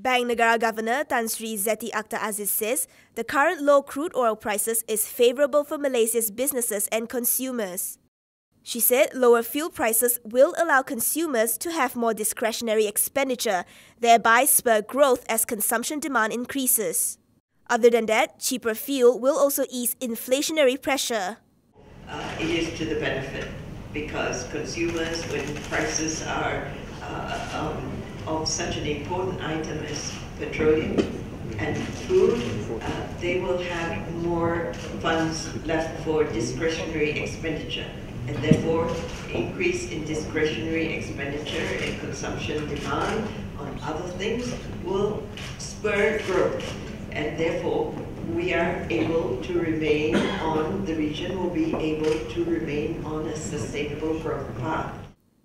Bank Negara Governor Tan Sri Zeti Aziz says the current low crude oil prices is favourable for Malaysia's businesses and consumers. She said lower fuel prices will allow consumers to have more discretionary expenditure, thereby spur growth as consumption demand increases. Other than that, cheaper fuel will also ease inflationary pressure. It is to the benefit because consumers, when prices are of such an important item as petroleum and food, they will have more funds left for discretionary expenditure, and therefore increase in discretionary expenditure and consumption demand on other things will spur growth, and therefore we are able to remain on, the region will be able to remain on a sustainable growth path.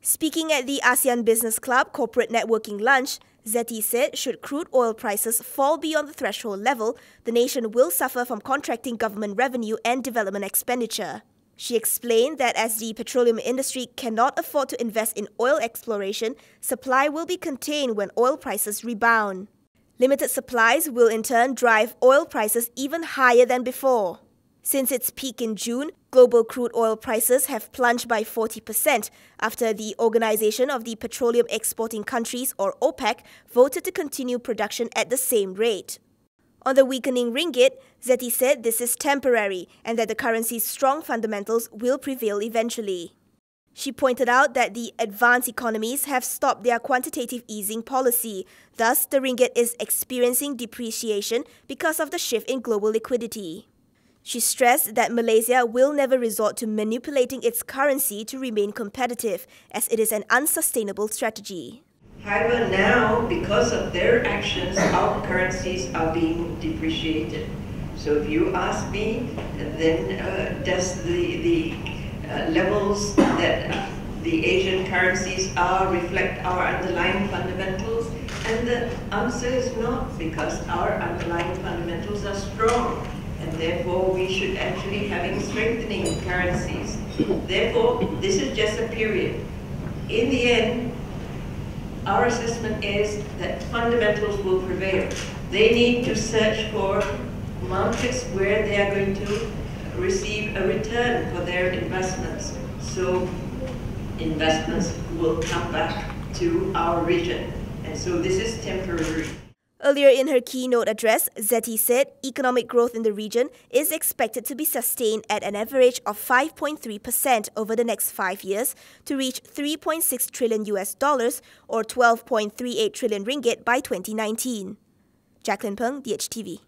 Speaking at the ASEAN Business Club Corporate Networking Lunch, Zeti said should crude oil prices fall beyond the threshold level, the nation will suffer from contracting government revenue and development expenditure. She explained that as the petroleum industry cannot afford to invest in oil exploration, supply will be contained when oil prices rebound. Limited supplies will in turn drive oil prices even higher than before. Since its peak in June, global crude oil prices have plunged by 40% after the Organisation of the Petroleum Exporting Countries, or OPEC, voted to continue production at the same rate. On the weakening ringgit, Zeti said this is temporary and that the currency's strong fundamentals will prevail eventually. She pointed out that the advanced economies have stopped their quantitative easing policy. Thus, the ringgit is experiencing depreciation because of the shift in global liquidity. She stressed that Malaysia will never resort to manipulating its currency to remain competitive, as it is an unsustainable strategy. However, now, because of their actions, our currencies are being depreciated. So if you ask me, then does the levels that the Asian currencies are reflect our underlying fundamentals? And the answer is not, because our underlying fundamentals are strong. And therefore, we should actually having strengthening currencies. Therefore, this is just a period. In the end, our assessment is that fundamentals will prevail. They need to search for markets where they are going to receive a return for their investments. So investments will come back to our region. And so this is temporary. Earlier in her keynote address, Zeti said economic growth in the region is expected to be sustained at an average of 5.3% over the next 5 years to reach $3.6 trillion or 12.38 trillion ringgit by 2019. Jacqueline Peng, DHTV.